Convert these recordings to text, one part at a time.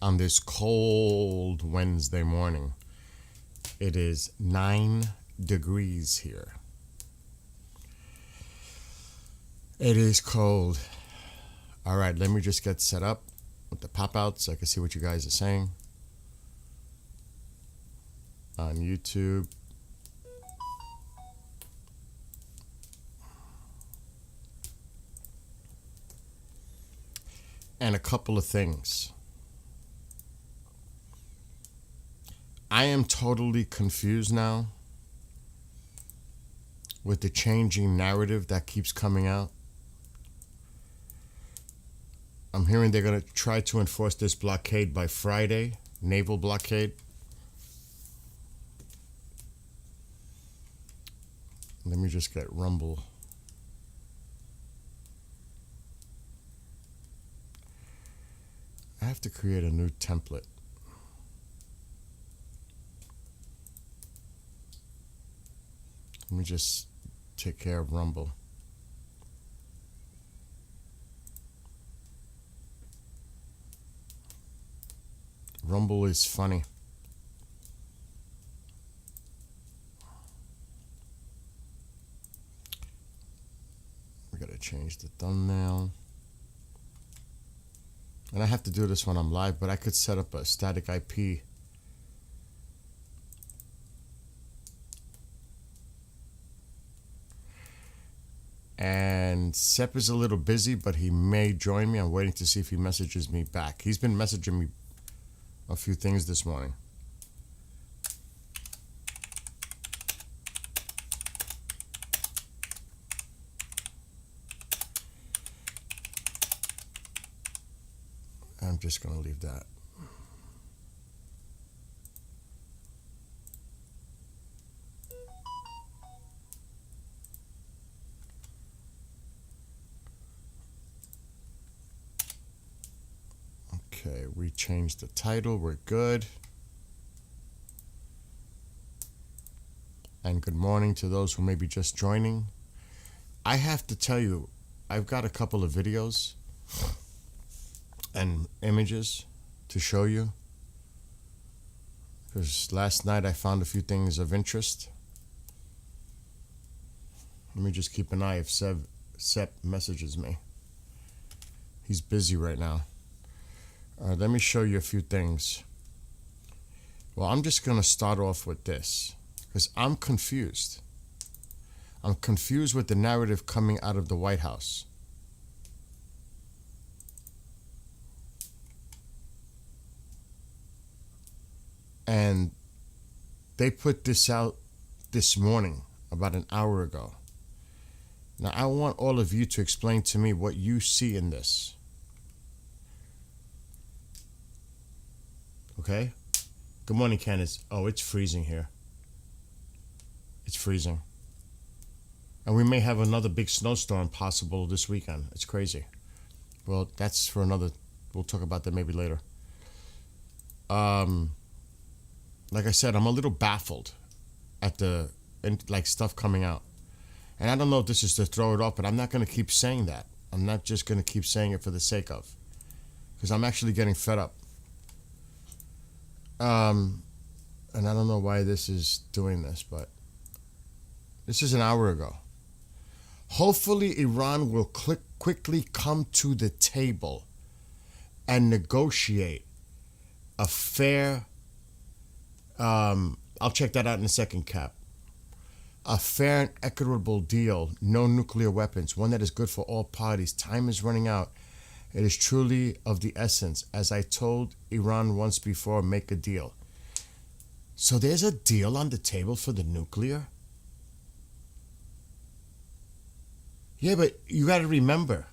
on this cold Wednesday morning. It is 9 degrees here. It is cold. All right, let me just get set up with the pop-outs so I can see what you guys are saying on YouTube. And a couple of things. I am totally confused now with the changing narrative that keeps coming out. I'm hearing they're going to try to enforce this blockade by Friday, naval blockade. Let me just get Rumble. I have to create a new template. Let me just take care of Rumble. Rumble is funny. We gotta change the thumbnail. And I have to do this when I'm live, but I could set up a static IP. And Sep is a little busy, but he may join me. I'm waiting to see if he messages me back. He's been messaging me a few things this morning. I'm just going to leave that. Okay, we changed the title. We're good. And good morning to those who may be just joining. I have to tell you, I've got a couple of videos and images to show you, because last night I found a few things of interest. Let me just keep an eye if Sep messages me. He's busy right now. Let me show you a few things. Well, I'm just going to start off with this because I'm confused. I'm confused with the narrative coming out of the White House. And they put this out this morning, about an hour ago. Now, I want all of you to explain to me what you see in this. Okay? Good morning, Candace. Oh, it's freezing here. It's freezing. And we may have another big snowstorm possible this weekend. It's crazy. Well, that's for another... We'll talk about that maybe later. Like I said, I'm a little baffled at the stuff coming out. And I don't know if this is to throw it off, but I'm not going to keep saying that. I'm not just going to keep saying it for the sake of. Because I'm actually getting fed up. And I don't know why this is doing this, but this is an hour ago. Hopefully Iran will quickly come to the table and negotiate a fair... I'll check that out in a second, Cap. A fair and equitable deal, no nuclear weapons, one that is good for all parties. Time is running out. It is truly of the essence. As I told Iran once before, make a deal. So there's a deal on the table for the nuclear? Yeah, but you got to remember.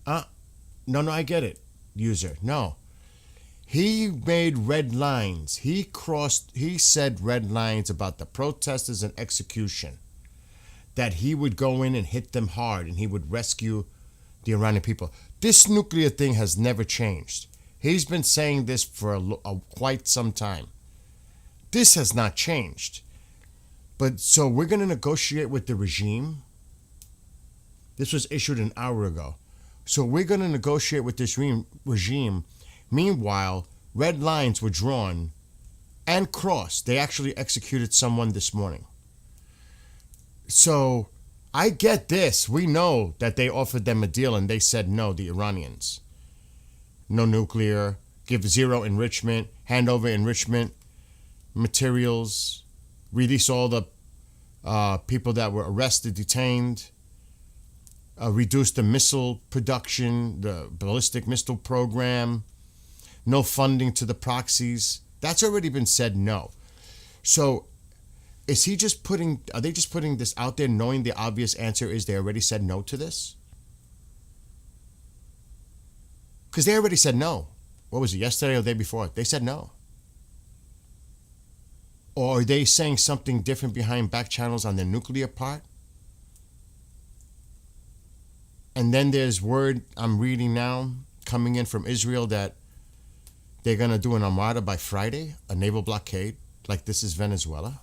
No, I get it, user. No. He made red lines. He said red lines about the protesters and execution. That he would go in and hit them hard and he would rescue the Iranian people. This nuclear thing has never changed. He's been saying this for quite some time. This has not changed. But so we're going to negotiate with the regime. This was issued an hour ago. So we're going to negotiate with this regime. Meanwhile, red lines were drawn and crossed. They actually executed someone this morning. So I get this. We know that they offered them a deal and they said no, the Iranians. No nuclear, give zero enrichment, hand over enrichment materials, release all the people that were arrested, detained, reduce the missile production, the ballistic missile program, no funding to the proxies. That's already been said no. So are they just putting this out there knowing the obvious answer is they already said no to this? Because they already said no. What was it, yesterday or the day before? They said no. Or are they saying something different behind back channels on the nuclear part? And then there's word I'm reading now coming in from Israel that they're going to do an armada by Friday, a naval blockade, like this is Venezuela.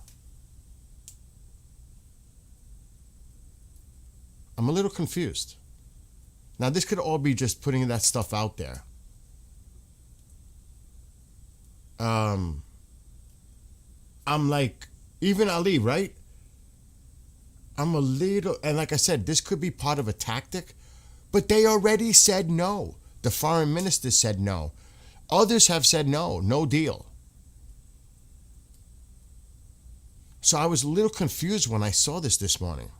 I'm a little confused. Now, this could all be just putting that stuff out there. I'm like, even Ali, right? I'm a little, and like I said, this could be part of a tactic, but they already said no. The foreign minister said no. Others have said no, no deal. So I was a little confused when I saw this morning.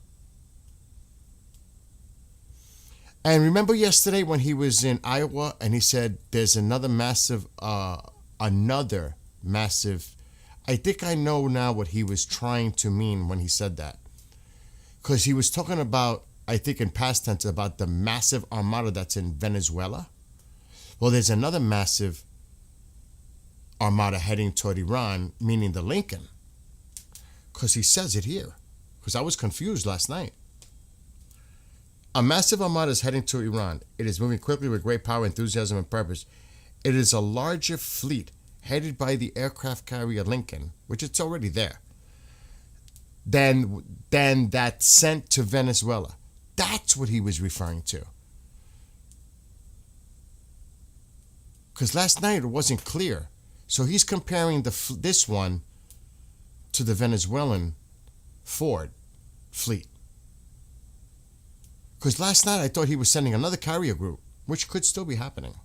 And remember yesterday when he was in Iowa and he said there's another massive, I think I know now what he was trying to mean when he said that. Because he was talking about, I think in past tense, about the massive armada that's in Venezuela. Well, there's another massive armada heading toward Iran, meaning the Lincoln. Because he says it here. Because I was confused last night. A massive armada is heading to Iran. It is moving quickly with great power, enthusiasm, and purpose. It is a larger fleet headed by the aircraft carrier Lincoln, which it's already there, than that sent to Venezuela. That's what he was referring to. Because last night it wasn't clear. So he's comparing this one to the Venezuelan Ford fleet. Because last night I thought he was sending another carrier group, which could still be happening.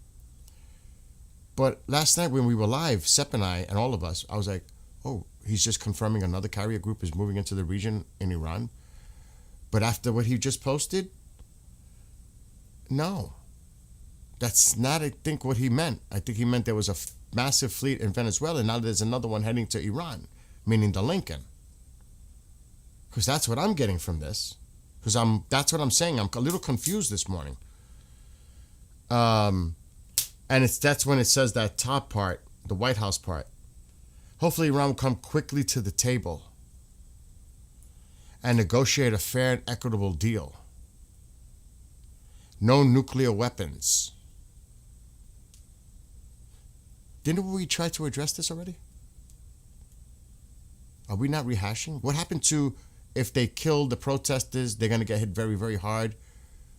But last night when we were live, Sepp and I and all of us, I was like, oh, he's just confirming another carrier group is moving into the region in Iran. But after what he just posted, no. That's not, I think, what he meant. I think he meant there was a massive fleet in Venezuela, and now there's another one heading to Iran, meaning the Lincoln. Because that's what I'm getting from this. Because that's what I'm saying. I'm a little confused this morning. And that's when it says that top part, the White House part. Hopefully Iran will come quickly to the table and negotiate a fair and equitable deal. No nuclear weapons. Didn't we try to address this already? Are we not rehashing? What happened to if they kill the protesters, they're going to get hit very, very hard.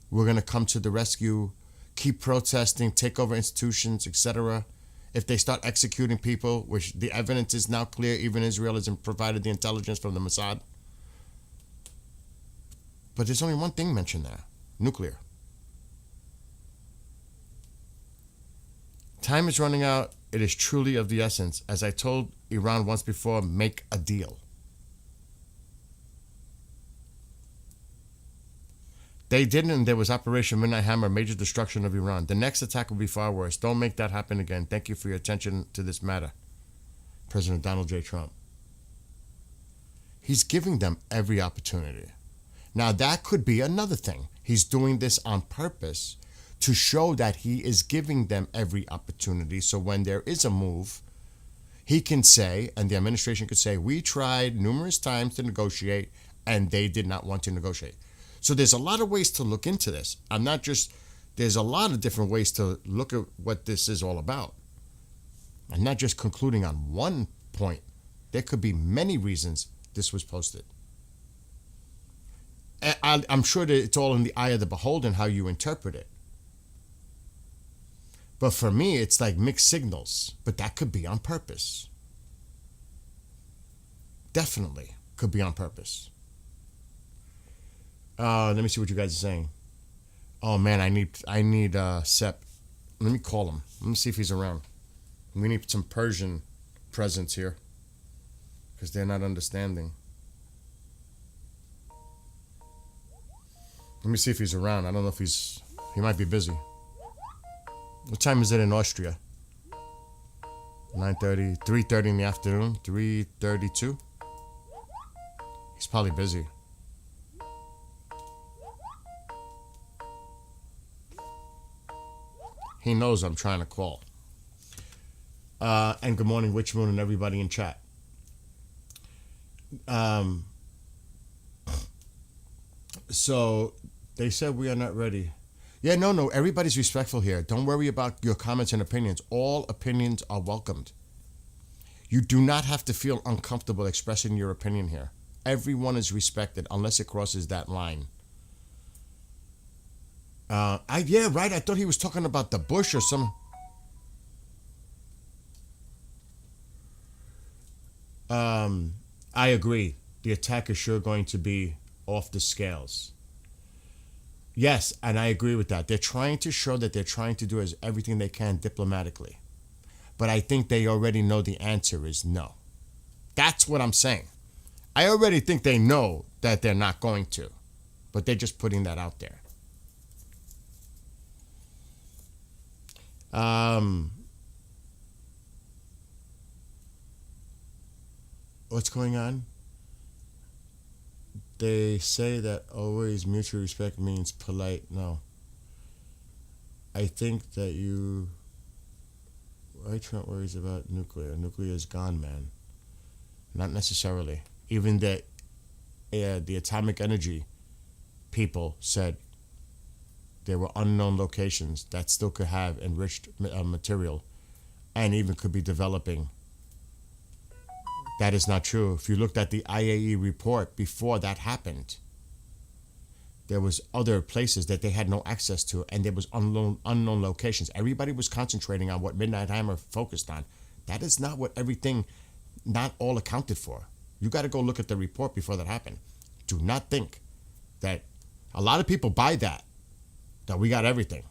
We're going to come to the rescue, keep protesting, take over institutions, etc. If they start executing people, which the evidence is now clear, even Israel has provided the intelligence from the Mossad. But there's only one thing mentioned there, nuclear. Time is running out. It is truly of the essence. As I told Iran once before, make a deal. They didn't, and there was Operation Midnight Hammer, major destruction of Iran. The next attack will be far worse. Don't make that happen again. Thank you for your attention to this matter. President Donald J. Trump. He's giving them every opportunity. Now, that could be another thing. He's doing this on purpose to show that he is giving them every opportunity. So when there is a move, he can say, and the administration could say, we tried numerous times to negotiate, and they did not want to negotiate. So there's a lot of ways to look into this. There's a lot of different ways to look at what this is all about. I'm not just concluding on one point. There could be many reasons this was posted. I'm sure that it's all in the eye of the beholder and how you interpret it. But for me, it's like mixed signals. But that could be on purpose. Definitely could be on purpose. Let me see what you guys are saying. Oh man, I need Sep. Let me call him. Let me see if he's around. We need some Persian presence here because they're not understanding. Let me see if he's around. I don't know if he might be busy. What time is it in Austria? 9:30, 3:30 in the afternoon, 3:32. He's probably busy. He knows I'm trying to call. And good morning, Witch Moon, and everybody in chat. So they said we are not ready. Yeah, no, everybody's respectful here. Don't worry about your comments and opinions. All opinions are welcomed. You do not have to feel uncomfortable expressing your opinion here. Everyone is respected unless it crosses that line. Yeah, right. I thought he was talking about the bush or some. I agree. The attack is sure going to be off the scales. Yes, and I agree with that. They're trying to show that they're trying to do everything they can diplomatically. But I think they already know the answer is no. That's what I'm saying. I already think they know that they're not going to. But they're just putting that out there. What's going on? They say that always mutual respect means polite. No. I think that why Trump worries about nuclear? Nuclear is gone, man. Not necessarily. Even the atomic energy people said there were unknown locations that still could have enriched material and even could be developing. That is not true. If you looked at the IAEA report before that happened, there was other places that they had no access to, and there was unknown locations. Everybody was concentrating on what Midnight Hammer focused on. That is not what not all accounted for. You got to go look at the report before that happened. Do not think that a lot of people buy that we got everything.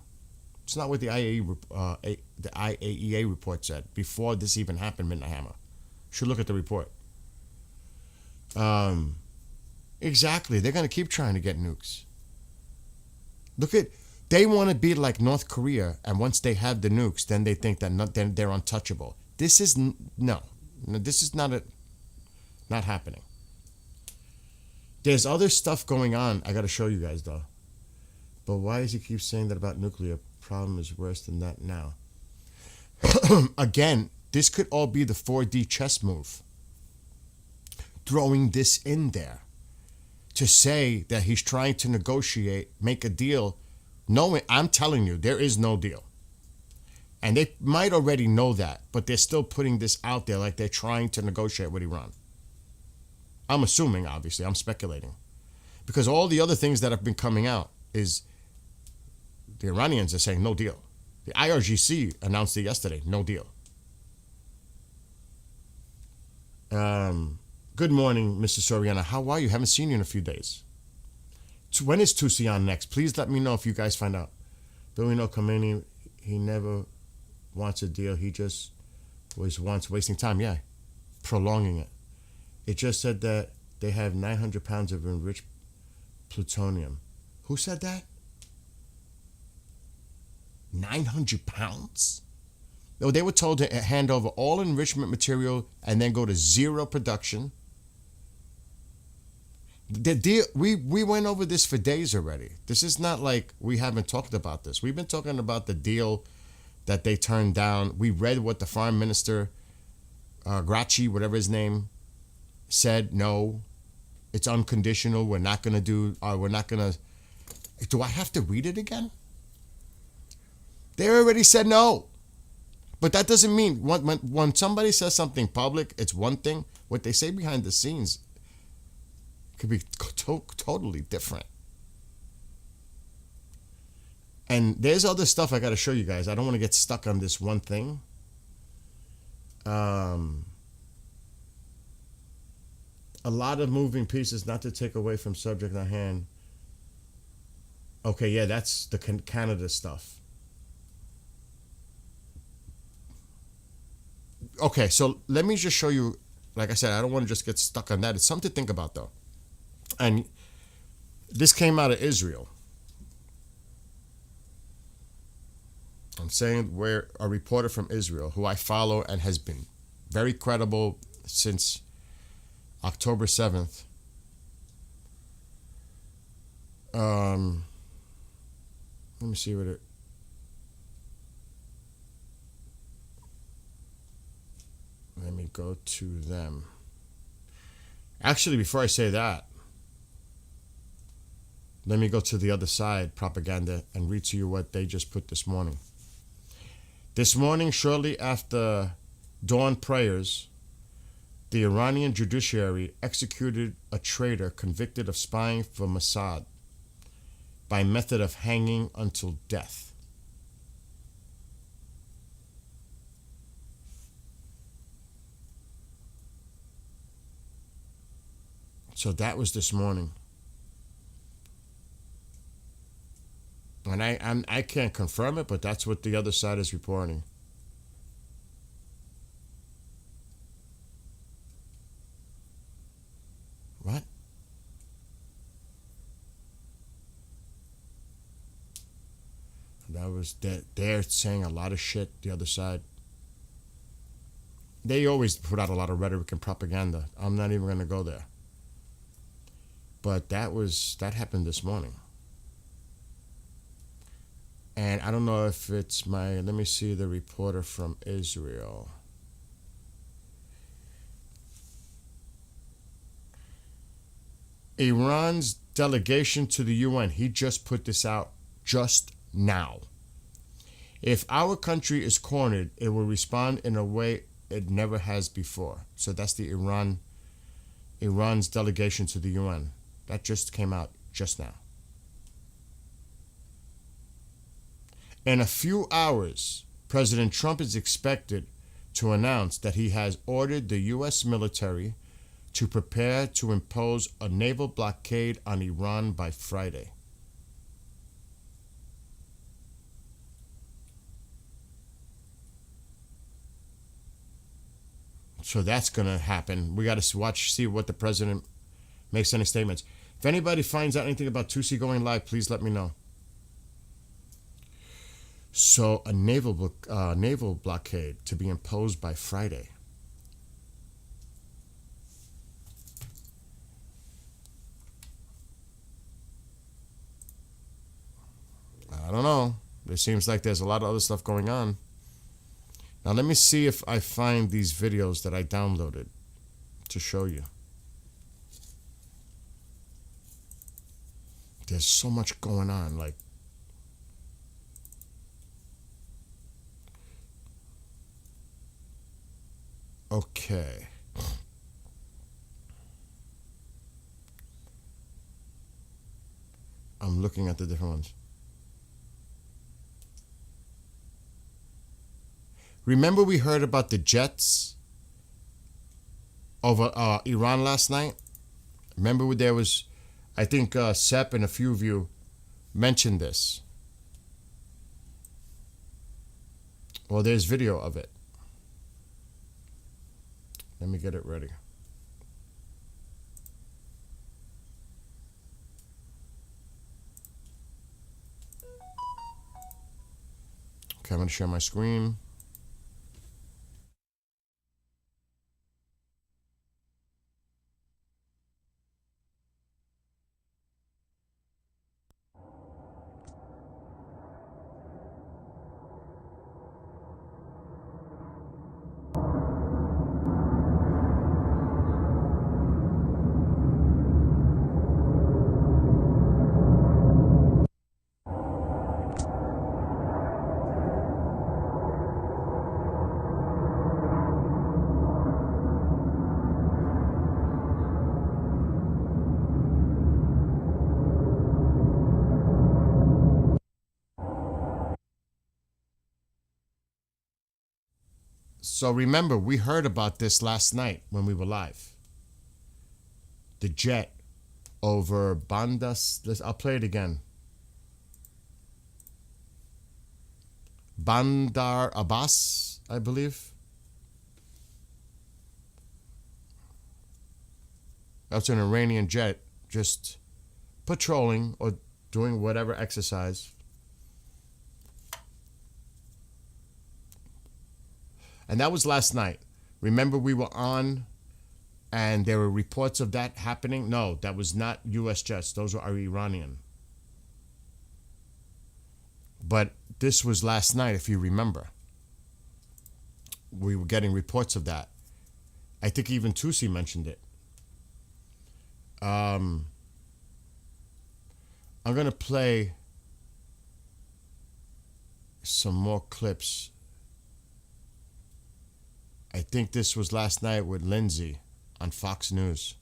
It's not what the IAEA report said before this even happened, Midnight Hammer. Should look at the report. Exactly. They're going to keep trying to get nukes. They want to be like North Korea, and once they have the nukes, then they think that then they're untouchable. This is this is not happening. There's other stuff going on. I got to show you guys though. But why does he keep saying that about nuclear? Problem is worse than that now. Again, this could all be the 4D chess move. Throwing this in there to say that he's trying to negotiate, make a deal, knowing, I'm telling you, there is no deal. And they might already know that, but they're still putting this out there like they're trying to negotiate with Iran. I'm assuming, obviously, I'm speculating. Because all the other things that have been coming out is the Iranians are saying no deal. The IRGC announced it yesterday, no deal. Good morning, Mr. Soriano. How are you? Haven't seen you in a few days. When is Tusi on next? Please let me know if you guys find out. Don't we know Khomeini, he never wants a deal. He just wants wasting time. Yeah, prolonging it. It just said that they have 900 pounds of enriched plutonium. Who said that? 900 pounds? No, they were told to hand over all enrichment material and then go to zero production. The deal, we went over this for days already. This is not like we haven't talked about this. We've been talking about the deal that they turned down. We read what the foreign minister, Gracchi, whatever his name, said. No, it's unconditional. We're not going to do, do I have to read it again? They already said no. But that doesn't mean, when somebody says something public, it's one thing. What they say behind the scenes could be totally different. And there's other stuff I got to show you guys. I don't want to get stuck on this one thing. A lot of moving pieces, not to take away from subject at hand. Okay, yeah, that's the Canada stuff. Okay, so let me just show you. Like I said, I don't want to just get stuck on that. It's something to think about, though. And this came out of Israel. I'm saying we're a reporter from Israel who I follow and has been very credible since October 7th. Let me see what it. Let me go to them. Actually, before I say that, let me go to the other side, propaganda, and read to you what they just put this morning. This morning, shortly after dawn prayers, the Iranian judiciary executed a traitor convicted of spying for Mossad by method of hanging until death. So that was this morning. And I can't confirm it, but that's what the other side is reporting. What? That was that they're saying a lot of shit, the other side. They always put out a lot of rhetoric and propaganda. I'm not even going to go there. But that happened this morning. And I don't know if it's let me see the reporter from Israel. Iran's delegation to the UN, he just put this out just now. If our country is cornered, it will respond in a way it never has before. So that's the Iran's delegation to the UN. That just came out just now. In a few hours, President Trump is expected to announce that he has ordered the U.S. military to prepare to impose a naval blockade on Iran by Friday. So that's going to happen. We got to see what the president makes any statements. If anybody finds out anything about Tusi going live, please let me know. So a naval blockade to be imposed by Friday. I don't know. There seems like there's a lot of other stuff going on. Now let me see if I find these videos that I downloaded to show you. There's so much going on, like. Okay. I'm looking at the different ones. Remember we heard about the jets over Iran last night? Remember there was, I think Sepp and a few of you mentioned this. Well, there's video of it. Let me get it ready. Okay, I'm going to share my screen. So remember, we heard about this last night when we were live. The jet over Bandas. I'll play it again. Bandar Abbas, I believe. That's an Iranian jet just patrolling or doing whatever exercise. And that was last night. Remember, we were on and there were reports of that happening? No, that was not U.S. jets. Those were Iranian. But this was last night, if you remember. We were getting reports of that. I think even Tusi mentioned it. I'm going to play some more clips. I think this was last night with Lindsay on Fox News.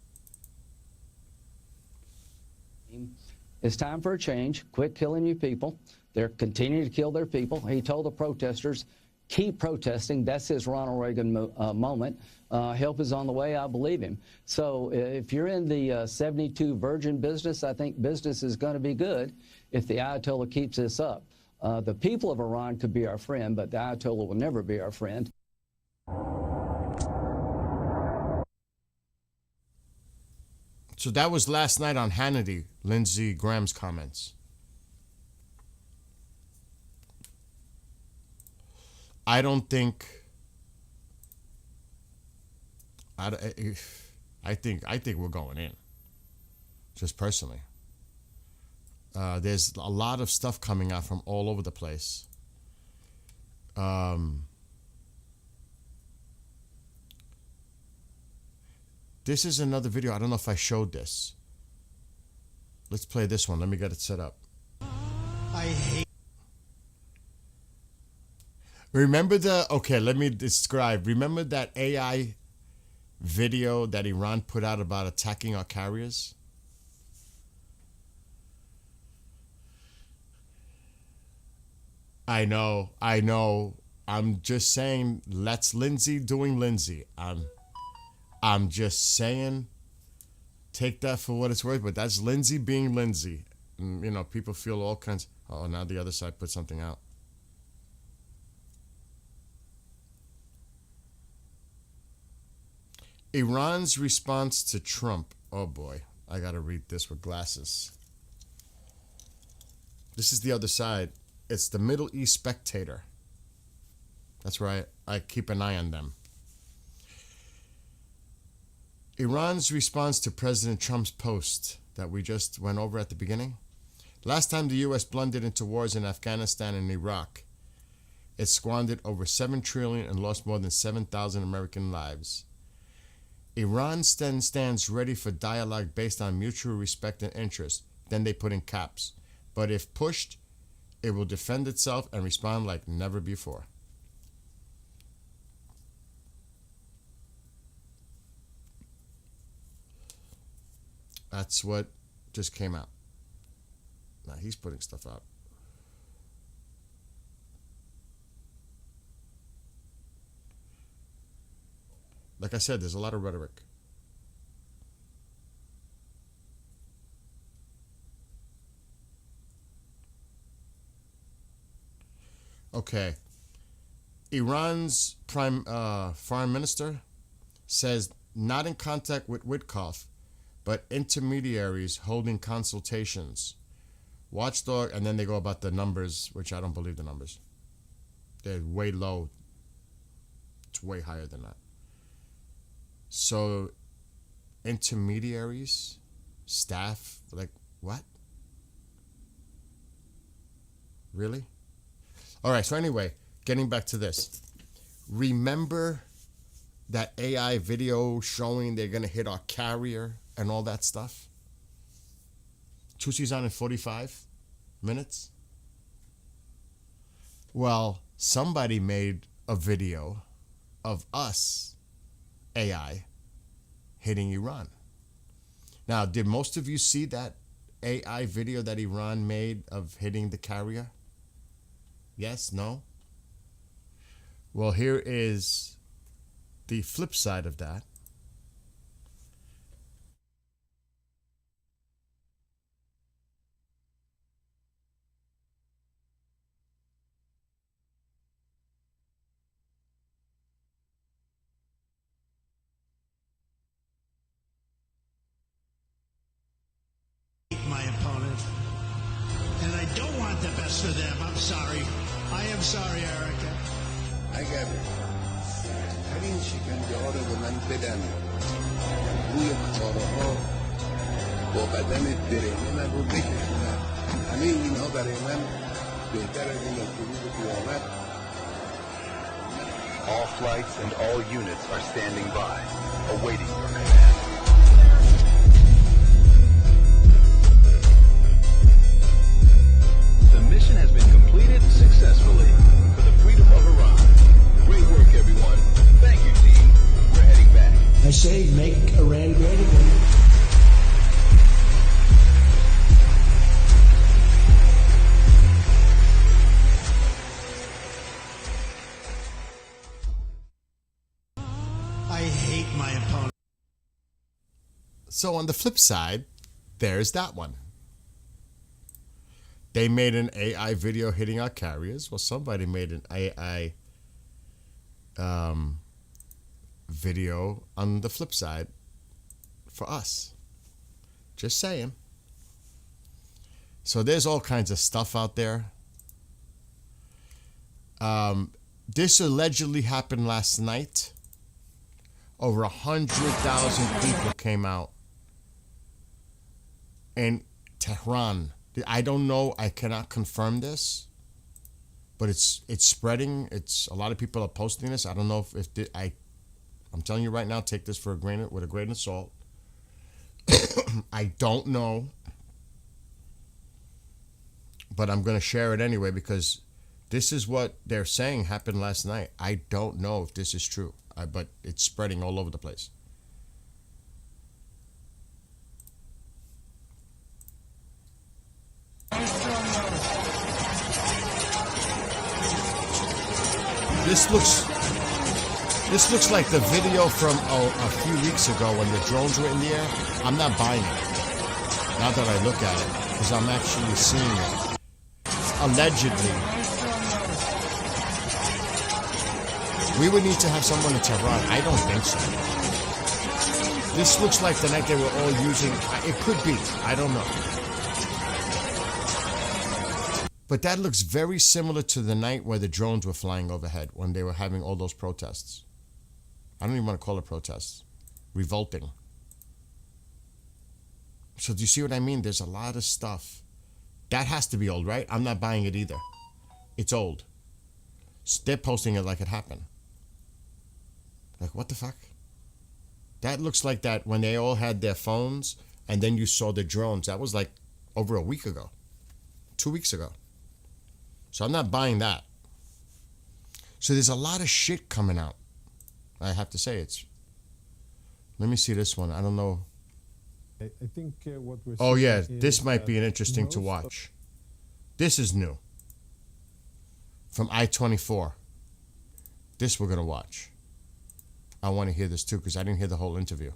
It's time for a change. Quit killing your people. They're continuing to kill their people. He told the protesters, keep protesting. That's his Ronald Reagan moment. Help is on the way. I believe him. So if you're in the 72 Virgin business, I think business is going to be good if the Ayatollah keeps this up. The people of Iran could be our friend, but the Ayatollah will never be our friend. So that was last night on Hannity, Lindsey Graham's comments. I don't think. I think we're going in. Just personally. There's a lot of stuff coming out from all over the place. This is another video. I don't know if I showed this. Let's play this one. Let me get it set up. I hate. Remember okay, let me describe. Remember that AI video that Iran put out about attacking our carriers? I know. I'm just saying, let's Lindsay doing Lindsay. I'm just saying, take that for what it's worth, but that's Lindsay being Lindsay. And, you know, people feel all kinds. Oh, now the other side put something out. Iran's response to Trump. Oh boy, I gotta read this with glasses. This is the other side. It's the Middle East Spectator. That's where I keep an eye on them. Iran's response to President Trump's post that we just went over at the beginning. Last time the U.S. blundered into wars in Afghanistan and Iraq, it squandered over $7 trillion and lost more than 7,000 American lives. Iran stands ready for dialogue based on mutual respect and interest. Then they put in caps. But if pushed, it will defend itself and respond like never before. That's what just came out. Now he's putting stuff out. Like I said, there's a lot of rhetoric. Okay. Iran's foreign minister says not in contact with Witkoff, but intermediaries holding consultations. Watchdog, and then they go about the numbers, which I don't believe the numbers. They're way low. It's way higher than that. So, intermediaries, staff, like, what? Really? All right, so anyway, getting back to this. Remember that AI video showing they're going to hit our carrier and all that stuff? Tusi's on in 45 minutes. Well, somebody made a video of us, AI, hitting Iran. Now, did most of you see that AI video that Iran made of hitting the carrier? Yes? No? Well, here is the flip side of that, my opponent, and I don't want the best for them. I'm sorry. I am sorry, Erica. اگر در این شکنجه‌ها رو به من بدن روی کارها با بدن برهنه من رو بکشونن، همه اینها برای من بهتر از این است که روز قیامت All flights and all units are standing by, awaiting your command. The mission has been completed successfully for the freedom of Iran. Great work, everyone. Thank you, team. We're heading back. I say make Iran great again. I hate my opponent. so on the flip side, there's that one. They made an AI video hitting our carriers. Well, somebody made an AI video on the flip side for us. Just saying. So there's all kinds of stuff out there. This allegedly happened last night. Over 100,000 people came out in Tehran. I don't know. I cannot confirm this, but it's spreading. It's a lot of people are posting this. I don't know if I'm telling you right now. Take this with a grain of salt. I don't know, but I'm going to share it anyway because this is what they're saying happened last night. I don't know if this is true, but it's spreading all over the place. This looks like the video from a few weeks ago when the drones were in the air. I'm not buying it. Now that I look at it, because I'm actually seeing it. Allegedly. We would need to have someone in Tehran. I don't think so. This looks like the night they were all using. It could be. I don't know. But that looks very similar to the night where the drones were flying overhead when they were having all those protests. I don't even want to call it protests. Revolting. So do you see what I mean? There's a lot of stuff. That has to be old, right? I'm not buying it either. It's old. So they're posting it like it happened. Like, what the fuck? That looks like that when they all had their phones and then you saw the drones. That was like over a week ago. 2 weeks ago. So I'm not buying that. So there's a lot of shit coming out. I have to say let me see this one. I don't know. I think what we're Oh yeah, seeing this is might be an that interesting to most of- watch. This is new. From I-24. This we're going to watch. I want to hear this too because I didn't hear the whole interview.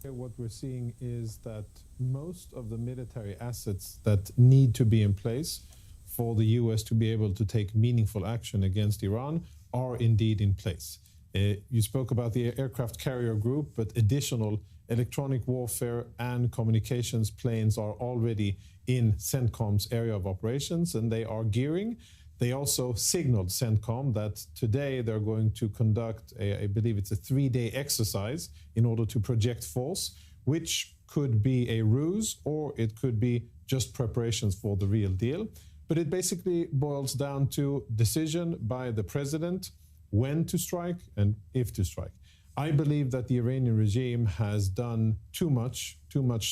What we're seeing is that most of the military assets that need to be in place for the US to be able to take meaningful action against Iran are indeed in place. You spoke about the aircraft carrier group, but additional electronic warfare and communications planes are already in CENTCOM's area of operations, and they are gearing. They also signaled CENTCOM that today they're going to conduct, I believe it's a 3-day exercise in order to project force, which could be a ruse or it could be just preparations for the real deal. But it basically boils down to decision by the president when to strike and if to strike. I believe that the Iranian regime has done too much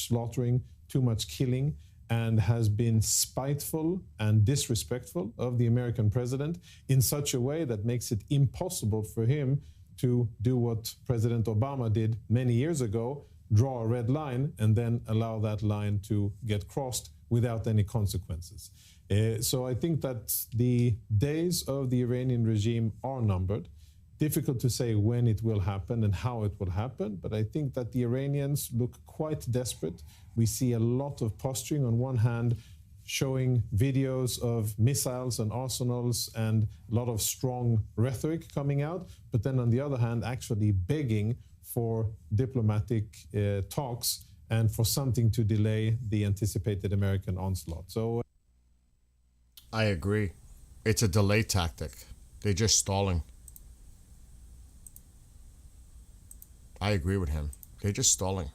slaughtering, too much killing, and has been spiteful and disrespectful of the American president in such a way that makes it impossible for him to do what President Obama did many years ago, draw a red line and then allow that line to get crossed without any consequences. So I think that the days of the Iranian regime are numbered. Difficult to say when it will happen and how it will happen, but I think that the Iranians look quite desperate. We see a lot of posturing on one hand, showing videos of missiles and arsenals and a lot of strong rhetoric coming out, but then on the other hand, actually begging for diplomatic talks and for something to delay the anticipated American onslaught. So I agree. It's a delay tactic. They're just stalling. I agree with him. They're just stalling.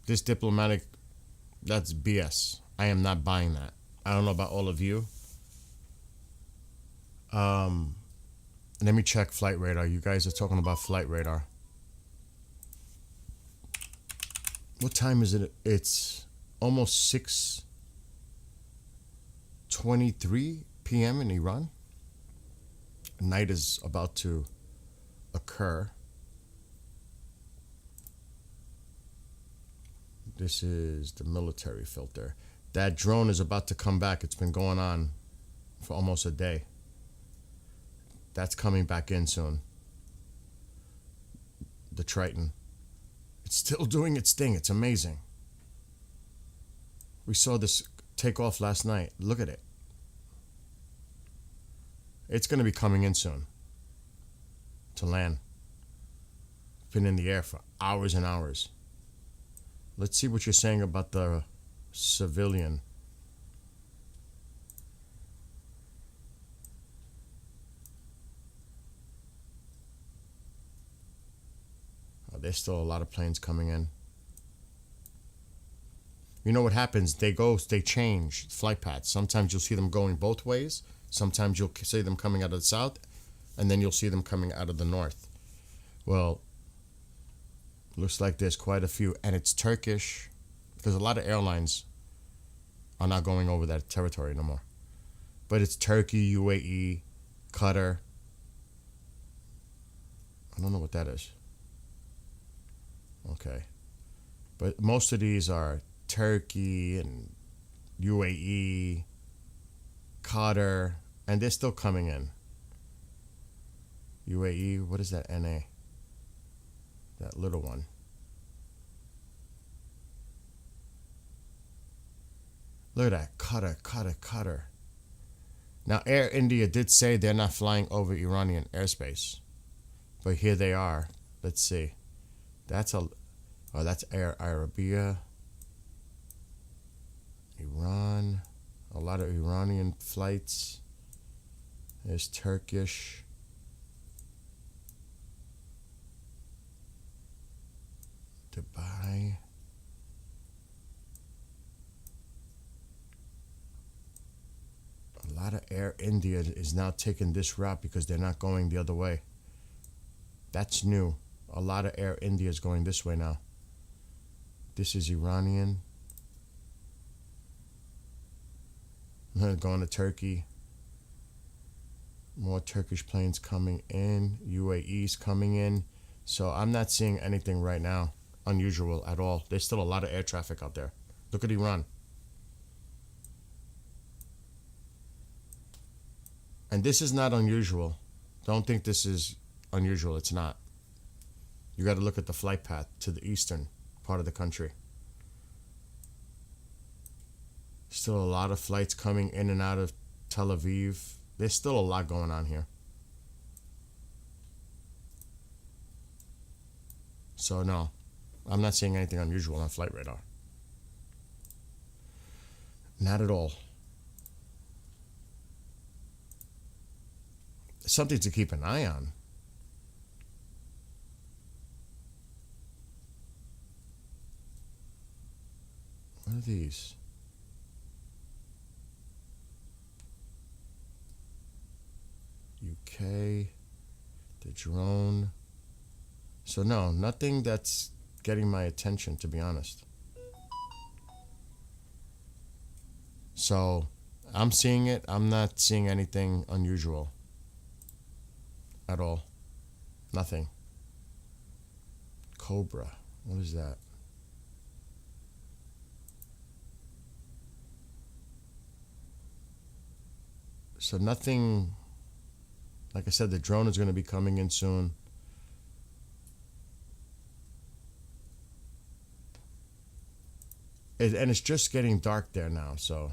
This diplomatic, that's BS. I am not buying that. I don't know about all of you. Let me check flight radar. You guys are talking about flight radar. What time is it? It's almost 6:23 p.m. in Iran. Night is about to occur. This is the military filter. That drone is about to come back. It's been going on for almost a day. That's coming back in soon. The Triton. It's still doing its thing. It's amazing. We saw this take off last night. Look at it. It's going to be coming in soon to land. Been in the air for hours and hours. Let's see what you're saying about the civilian. There's still a lot of planes coming in. You know what happens? They change flight paths. Sometimes you'll see them going both ways. Sometimes you'll see them coming out of the south, and then you'll see them coming out of the north. Well, looks like there's quite a few, and it's Turkish, because a lot of airlines are not going over that territory no more. But it's Turkey, UAE, Qatar. I don't know what that is. Okay. But most of these are Turkey and UAE, Qatar, and they're still coming in. UAE, what is that NA? That little one. Look at that, Qatar. Now, Air India did say they're not flying over Iranian airspace. But here they are. Let's see. That's Air Arabia. Iran. A lot of Iranian flights. There's Turkish. Dubai. A lot of Air India is now taking this route because they're not going the other way. That's new. A lot of Air India is going this way now. This is Iranian. Going to Turkey. More Turkish planes coming in. UAE's coming in. So I'm not seeing anything right now unusual at all. There's still a lot of air traffic out there. Look at Iran. And this is not unusual. Don't think this is unusual. It's not. You got to look at the flight path to the eastern part of the country. Still a lot of flights coming in and out of Tel Aviv. There's still a lot going on here. So no, I'm not seeing anything unusual on flight radar. Not at all. Something to keep an eye on. What are these? UK, the drone. So no, nothing that's getting my attention, to be honest. So I'm seeing it. I'm not seeing anything unusual at all. Nothing. Cobra. What is that? So nothing, like I said, the drone is going to be coming in soon. And it's just getting dark there now, so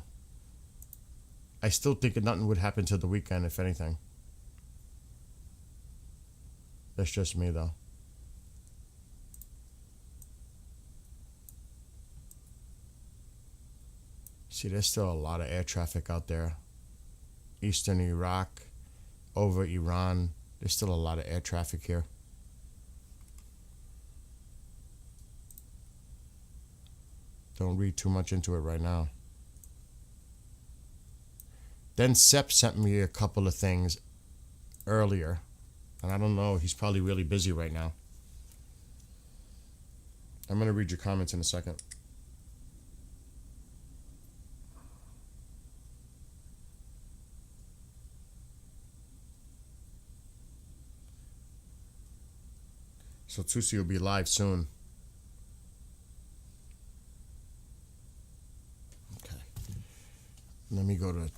I still think nothing would happen till the weekend, if anything. That's just me, though. See, there's still a lot of air traffic out there. Eastern Iraq, over Iran. There's still a lot of air traffic here. Don't read too much into it right now. Then Sepp sent me a couple of things earlier. And I don't know, he's probably really busy right now. I'm going to read your comments in a second. So Tusi will be live soon. Okay. Let me go to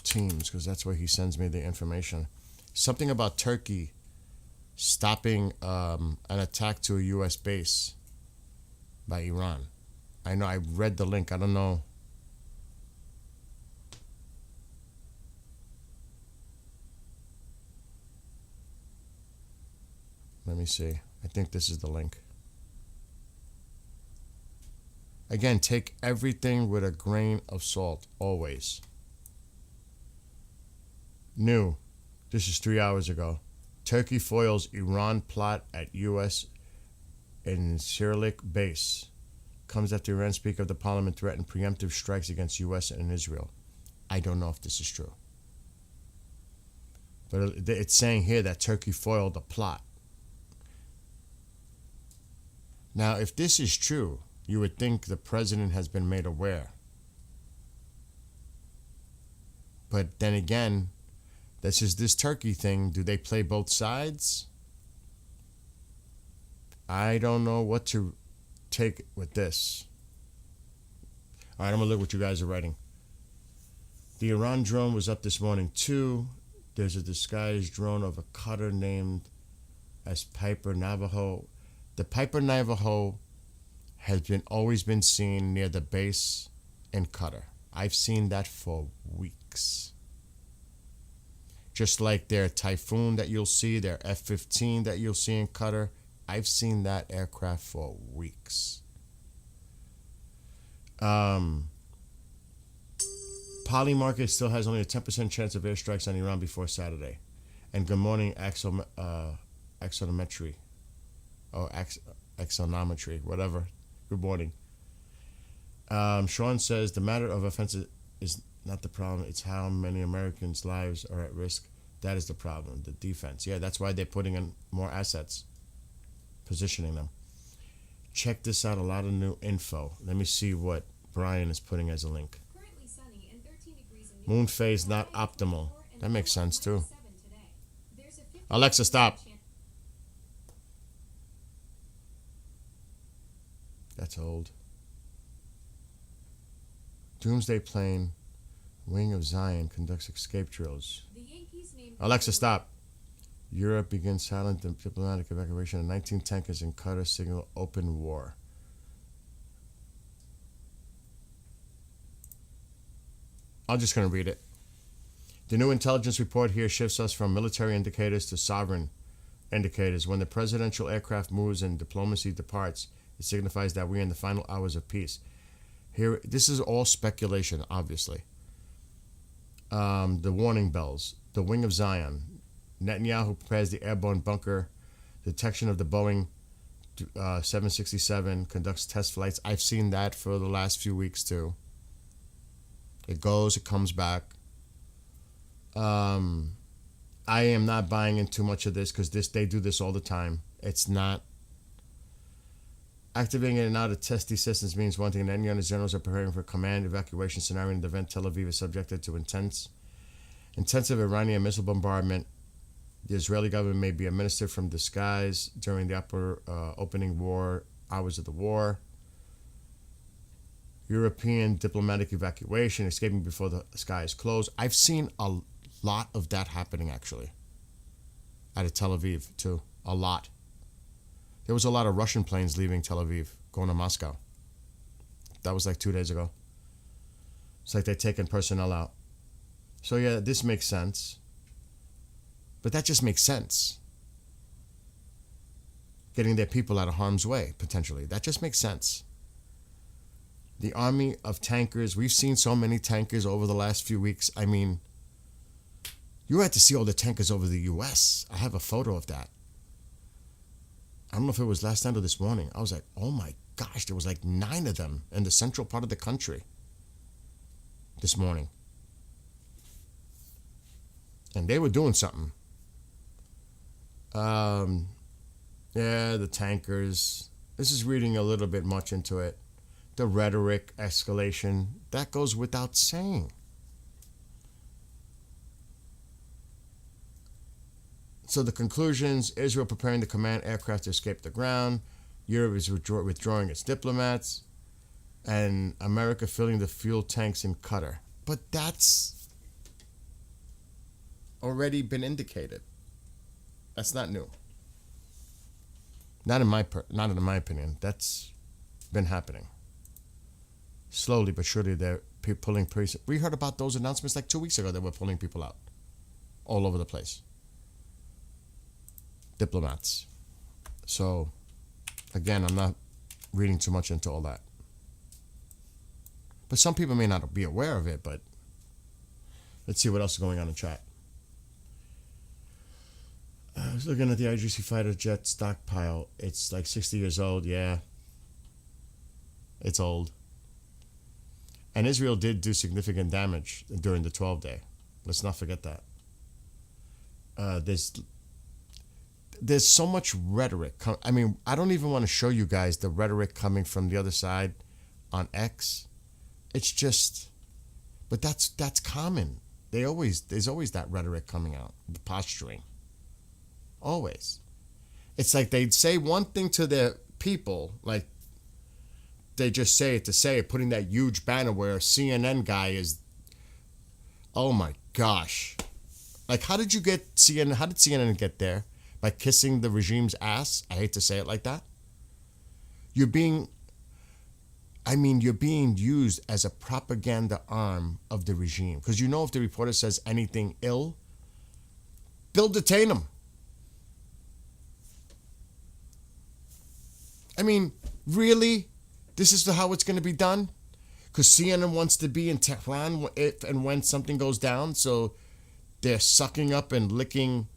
Teams because that's where he sends me the information. Something about Turkey stopping an attack to a U.S. base by Iran. I know I read the link. I don't know. Let me see. I think this is the link. Again, take everything with a grain of salt, always. New. This is 3 hours ago. Turkey foils Iran plot at U.S. Incirlik base. Comes after Iran Speaker of the Parliament threatened preemptive strikes against U.S. and Israel. I don't know if this is true. But it's saying here that Turkey foiled the plot. Now, if this is true, you would think the president has been made aware. But then again, this is this Turkey thing. Do they play both sides? I don't know what to take with this. All right, I'm going to look what you guys are writing. The Iran drone was up this morning too. There's a disguised drone of a cutter named as Piper Navajo. The Piper Navajo has always been seen near the base in Qatar. I've seen that for weeks. Just like their Typhoon that you'll see, their F-15 that you'll see in Qatar, I've seen that aircraft for weeks. Polymarket still has only a 10% chance of airstrikes on Iran before Saturday. And good morning, axonometry. Or axonometry, whatever. Good morning. Sean says the matter of offense is not the problem. It's how many Americans' lives are at risk. That is the problem. The defense. Yeah, that's why they're putting in more assets, positioning them. Check this out. A lot of new info. Let me see what Brian is putting as a link. Currently sunny and 13 degrees in Moon phase not optimal. That makes sense too. Alexa, stop. That's old. Doomsday plane, Wing of Zion conducts escape drills. Alexa, stop. Europe begins silent diplomatic evacuation of 19 tankers in Qatar signal open war. I'm just going to read it. The new intelligence report here shifts us from military indicators to sovereign indicators. When the presidential aircraft moves and diplomacy departs, it signifies that we're in the final hours of peace. Here, this is all speculation, obviously. The warning bells. The Wing of Zion. Netanyahu prepares the airborne bunker. Detection of the Boeing 767. Conducts test flights. I've seen that for the last few weeks, too. It goes, it comes back. I am not buying in too much of this because they do this all the time. It's not. Activating in and out of test these systems means one thing. Netanyahu and his generals are preparing for a command evacuation scenario in the event Tel Aviv is subjected to intensive Iranian missile bombardment The Israeli government may be administered from disguise during the opening war hours of the war. European diplomatic evacuation, escaping before the skies close. I've seen a lot of that happening, actually, out of Tel Aviv, too. A lot. There was a lot of Russian planes leaving Tel Aviv, going to Moscow. That was like 2 days ago. It's like they're taking personnel out. So yeah, this makes sense. But that just makes sense. Getting their people out of harm's way, potentially. That just makes sense. The army of tankers. We've seen so many tankers over the last few weeks. I mean, you had to see all the tankers over the U.S. I have a photo of that. I don't know if it was last night or this morning. I was like, oh my gosh, there was like 9 of them in the central part of the country this morning. And they were doing something. Yeah, the tankers. This is reading a little bit much into it. The rhetoric, escalation, that goes without saying. So the conclusions: Israel preparing the command aircraft to escape the ground. Europe is withdrawing its diplomats. And America filling the fuel tanks in Qatar. But that's already been indicated. That's not new. Not in my opinion. That's been happening. Slowly but surely, they're pulling. We heard about those announcements like 2 weeks ago. They were pulling people out all over the place. Diplomats. So, again, I'm not reading too much into all that. But some people may not be aware of it. But let's see what else is going on in chat. I was looking at the IGC fighter jet stockpile. It's like 60 years old. Yeah, it's old. And Israel did do significant damage during the 12-day. Let's not forget that. There's so much rhetoric. I mean, I don't even want to show you guys the rhetoric coming from the other side on X. It's just, but that's common. There's always that rhetoric coming out, the posturing. Always. It's like they'd say one thing to their people, like they just say it to say it, putting that huge banner where a CNN guy is, oh my gosh. Like, how did CNN get there? By kissing the regime's ass? I hate to say it like that. You're being used as a propaganda arm of the regime. Because you know if the reporter says anything ill, they'll detain him. I mean, really? This is how it's going to be done? Because CNN wants to be in Tehran if and when something goes down, so they're sucking up and licking.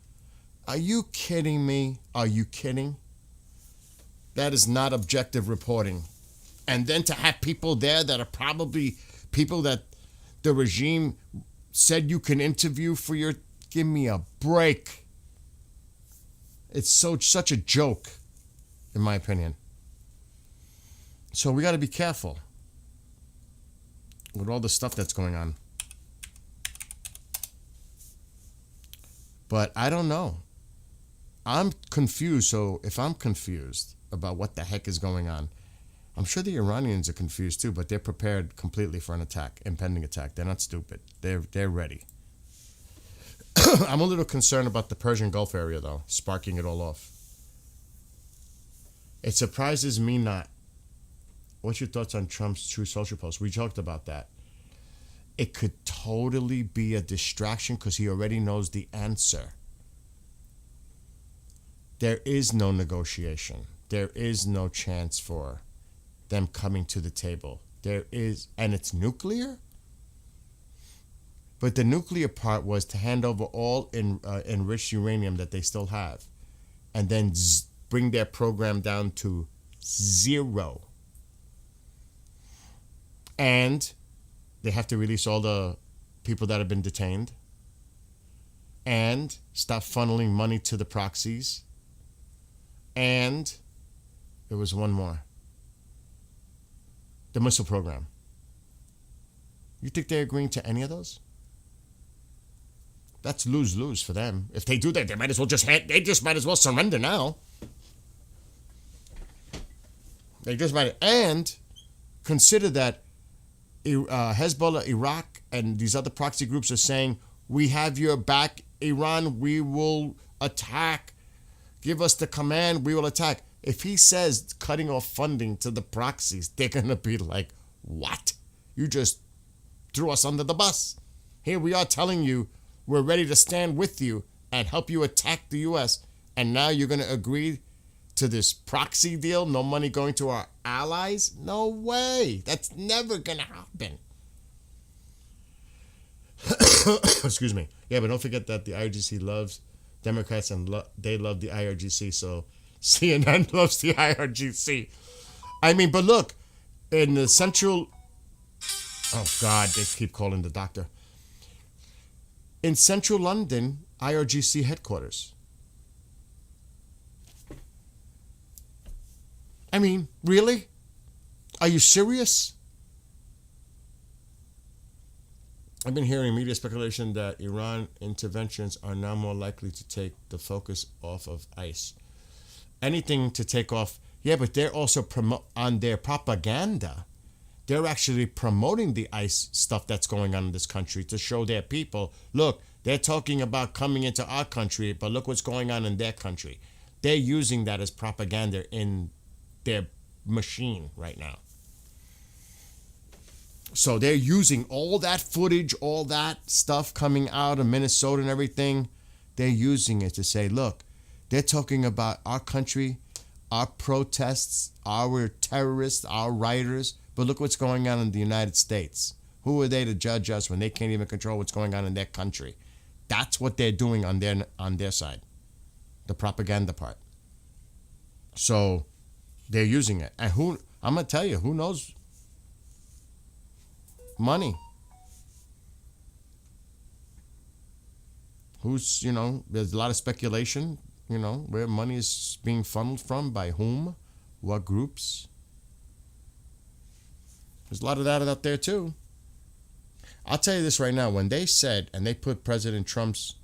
Are you kidding me? Are you kidding? That is not objective reporting. And then to have people there that are probably people that the regime said you can interview for your... Give me a break. It's such a joke, in my opinion. So we got to be careful with all the stuff that's going on. But I don't know. I'm confused. So if I'm confused about what the heck is going on, I'm sure the Iranians are confused too, but they're prepared completely for an attack, impending attack. They're not stupid. They're ready. I'm a little concerned about the Persian Gulf area, though, sparking it all off. It surprises me not. What's your thoughts on Trump's True Social post? We talked about that. It could totally be a distraction because he already knows the answer. There is no negotiation. There is no chance for them coming to the table. There is, and it's nuclear? But the nuclear part was to hand over all enriched uranium that they still have and then bring their program down to 0. And they have to release all the people that have been detained and stop funneling money to the proxies. And there was one more. The missile program. You think they're agreeing to any of those? That's lose-lose for them. If they do that, they might as well surrender now. They just might, and consider that Hezbollah, Iraq, and these other proxy groups are saying, we have your back, Iran, we will attack. Give us the command, we will attack. If he says cutting off funding to the proxies, they're going to be like, what? You just threw us under the bus. Here we are telling you we're ready to stand with you and help you attack the U.S. And now you're going to agree to this proxy deal? No money going to our allies? No way. That's never going to happen. Excuse me. Yeah, but don't forget that the IRGC loves Democrats and they love the IRGC. So CNN loves the IRGC. I mean, but look, in the central... Oh, God, they keep calling the doctor. In central London, IRGC headquarters. I mean, really? Are you serious? I've been hearing media speculation that Iran interventions are now more likely to take the focus off of ICE. Anything to take off, yeah, but they're also on their propaganda. They're actually promoting the ICE stuff that's going on in this country to show their people, look, they're talking about coming into our country, but look what's going on in their country. They're using that as propaganda in their machine right now. So they're using all that footage, all that stuff coming out of Minnesota and everything. They're using it to say, look, they're talking about our country, our protests, our terrorists, our rioters. But look what's going on in the United States. Who are they to judge us when they can't even control what's going on in their country? That's what they're doing on their side, the propaganda part. So they're using it. And I'm going to tell you, who knows? Money. There's a lot of speculation, where money is being funneled from, by whom, what groups. There's a lot of that out there too. I'll tell you this right now. When they said, and they put President Trump's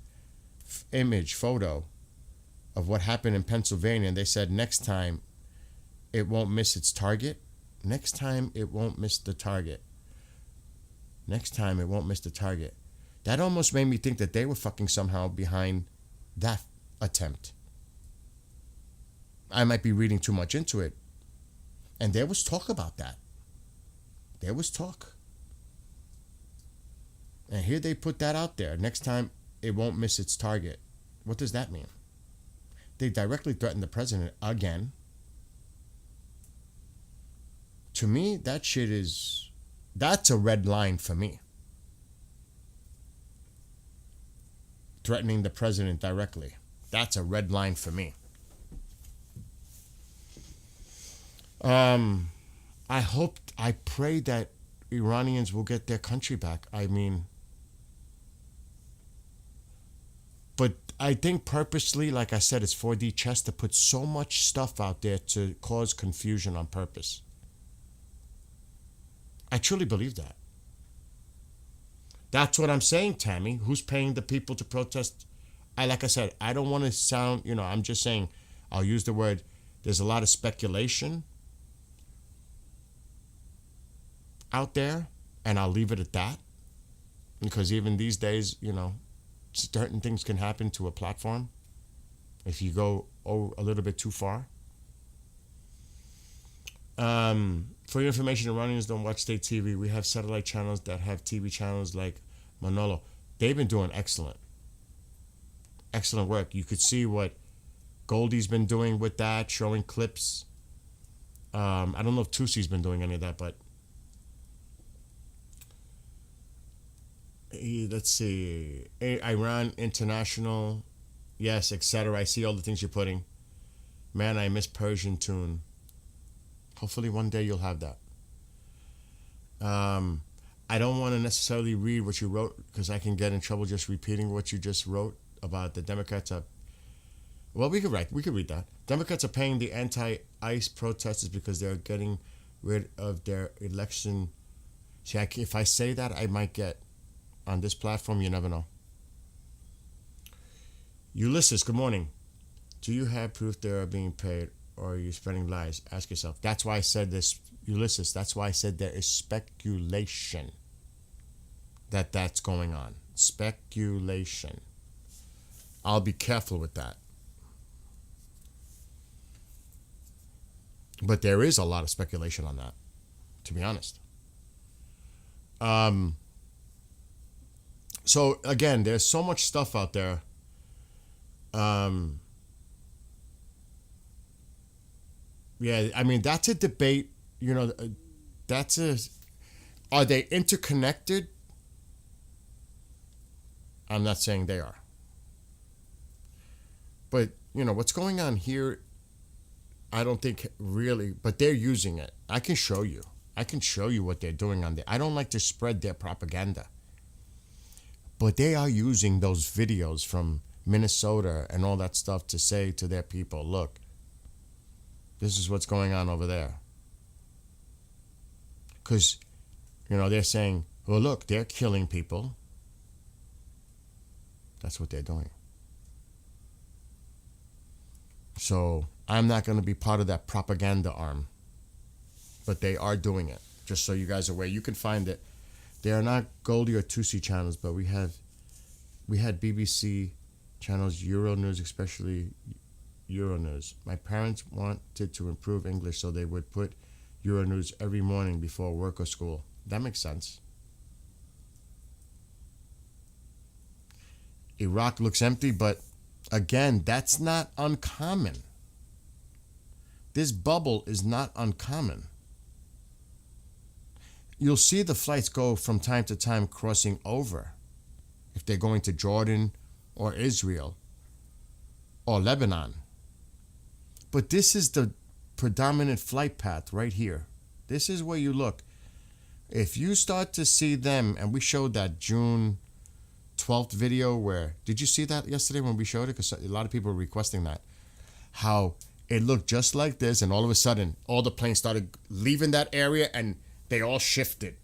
photo of what happened in Pennsylvania, and they said next time it won't miss its target. Next time it won't miss the target. Next time it won't miss the target. That almost made me think that they were fucking somehow behind that attempt. I might be reading too much into it. And there was talk about that. There was talk. And here they put that out there. Next time, it won't miss its target. What does that mean? They directly threatened the president again. To me, that's a red line for me. Threatening the president directly. That's a red line for me. I pray that Iranians will get their country back. I mean, but I think purposely, like I said, it's 4D chess to put so much stuff out there to cause confusion on purpose. I truly believe that. That's what I'm saying, Tammy. Who's paying the people to protest? Like I said, I don't want to sound, I'm just saying, I'll use the word, there's a lot of speculation out there, and I'll leave it at that. Because even these days, certain things can happen to a platform if you go a little bit too far. For your information, Iranians don't watch state TV. We have satellite channels that have TV channels like Manolo. They've been doing excellent work. You could see what Goldie's been doing with that, showing clips. I don't know if Tusi's been doing any of that, but let's see. Iran International, yes, etc. I see all the things you're putting. Man, I miss Persian tune. Hopefully one day you'll have that. I don't want to necessarily read what you wrote because I can get in trouble just repeating what you just wrote about the Democrats. Well, we could read that. Democrats are paying the anti-ICE protesters because they're getting rid of their election. See, if I say that, I might get on this platform. You never know. Ulysses, good morning. Do you have proof they are being paid, or are you spreading lies? Ask yourself. That's why I said this, Ulysses. That's why I said there is speculation that's going on. Speculation. I'll be careful with that. But there is a lot of speculation on that, to be honest. So again, there's so much stuff out there. Yeah, I mean, that's a debate. You know, are they interconnected? I'm not saying they are. But, you know, what's going on here, I don't think really, but they're using it. I can show you. I can show you what they're doing on there. I don't like to spread their propaganda. But they are using those videos from Minnesota and all that stuff to say to their people, look, this is what's going on over there. Because, you know, they're saying, well, look, they're killing people. That's what they're doing. So I'm not going to be part of that propaganda arm. But they are doing it, just so you guys are aware. You can find it. They are not Goldie or Tusi channels, but we had BBC channels, Euronews, especially Euronews. My parents wanted to improve English, so they would put Euronews every morning before work or school. That makes sense. Iraq looks empty, but again, that's not uncommon. This bubble is not uncommon. You'll see the flights go from time to time crossing over. If they're going to Jordan or Israel or Lebanon. But this is the predominant flight path right here. This is where you look. If you start to see them, and we showed that June 12th video where, did you see that yesterday when we showed it? Because a lot of people were requesting that. How it looked just like this, and all of a sudden, all the planes started leaving that area and they all shifted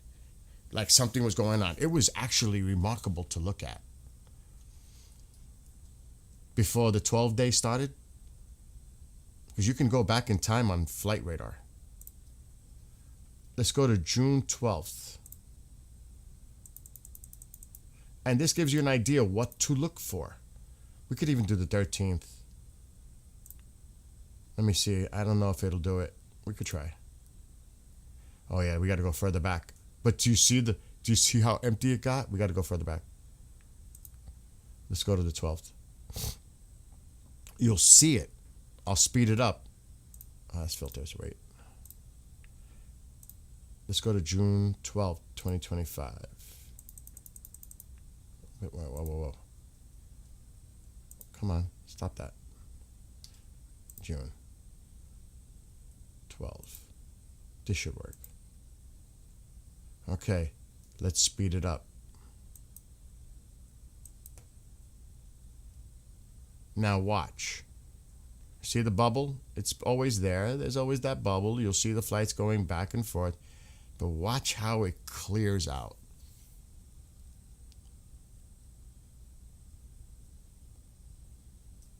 like something was going on. It was actually remarkable to look at. Before the 12 days started, because you can go back in time on Flight Radar. Let's go to June 12th. And this gives you an idea what to look for. We could even do the 13th. Let me see. I don't know if it'll do it. We could try. Oh yeah, we got to go further back. But do you see how empty it got? We got to go further back. Let's go to the 12th. You'll see it. I'll speed it up. That's filters. Wait. Let's go to June 12th, 2025. Wait, whoa. Come on. Stop that. June 12th. This should work. Okay, let's speed it up. Now watch. See the bubble? It's always there. There's always that bubble. You'll see the flights going back and forth. But watch how it clears out.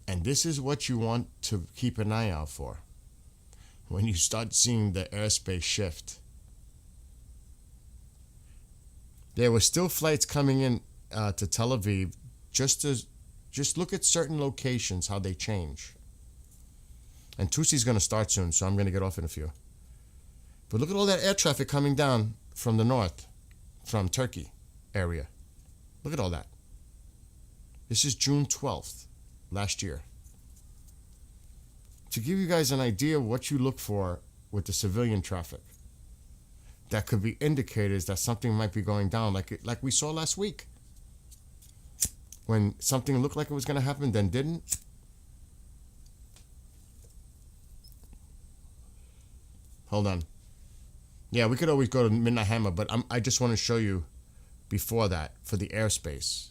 And this is what you want to keep an eye out for. When you start seeing the airspace shift. There were still flights coming in to Tel Aviv. Just look at certain locations, how they change. And Tusi's going to start soon, so I'm going to get off in a few. But look at all that air traffic coming down from the north, from Turkey area. Look at all that. This is June 12th, last year. To give you guys an idea of what you look for with the civilian traffic. That could be indicators that something might be going down, like we saw last week. When something looked like it was going to happen, then didn't. Hold on. Yeah, we could always go to Midnight Hammer, but I just want to show you before that for the airspace.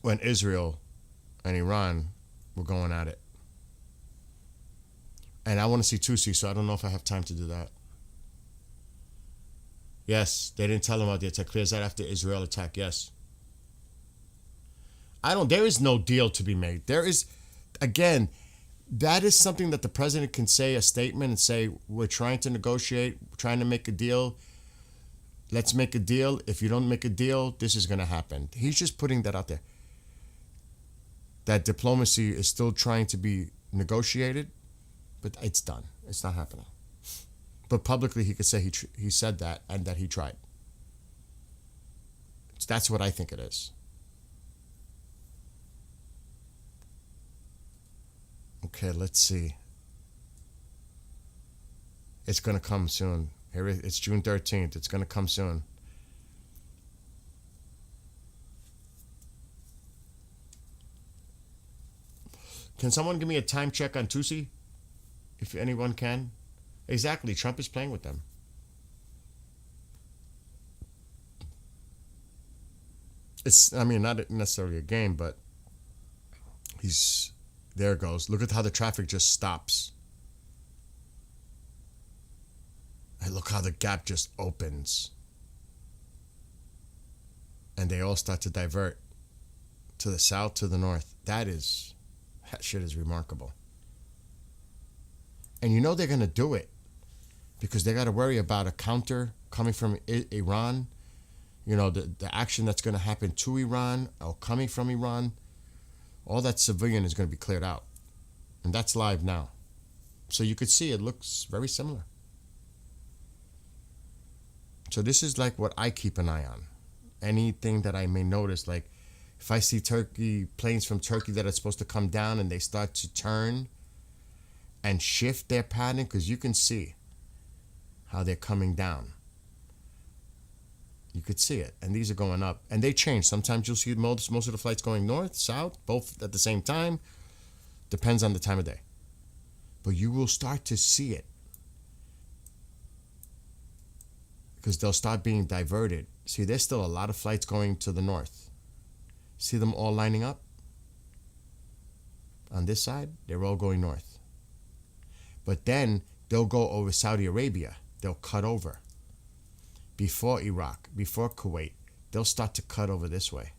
When Israel and Iran were going at it. And I want to see Tusi, so I don't know if I have time to do that. Yes, they didn't tell him about the attack. Clears out after Israel attack. Yes. There is no deal to be made. There is, again, that is something that the president can say a statement and say, we're trying to negotiate, trying to make a deal. Let's make a deal. If you don't make a deal, this is going to happen. He's just putting that out there. That diplomacy is still trying to be negotiated, but it's done. It's not happening. But publicly, he could say he said that and that he tried. That's what I think it is. Okay, let's see. It's going to come soon. It's June 13th. It's going to come soon. Can someone give me a time check on Tutsi? If anyone can. Exactly. Trump is playing with them. It's, I mean, not necessarily a game, but there it goes. Look at how the traffic just stops. And look how the gap just opens. And they all start to divert to the south, to the north. That shit is remarkable. And you know they're going to do it because they got to worry about a counter coming from Iran. You know, the action that's going to happen to Iran or coming from Iran. All that civilian is going to be cleared out. And that's live now. So you could see it looks very similar. So this is like what I keep an eye on. Anything that I may notice, like if I see planes from Turkey that are supposed to come down and they start to turn and shift their pattern, because you can see how they're coming down. You could see it. And these are going up. And they change. Sometimes you'll see most of the flights going north, south, both at the same time. Depends on the time of day. But you will start to see it. Because they'll start being diverted. See, there's still a lot of flights going to the north. See them all lining up? On this side, they're all going north. But then they'll go over Saudi Arabia. They'll cut over. Before Iraq, before Kuwait, they'll start to cut over this way.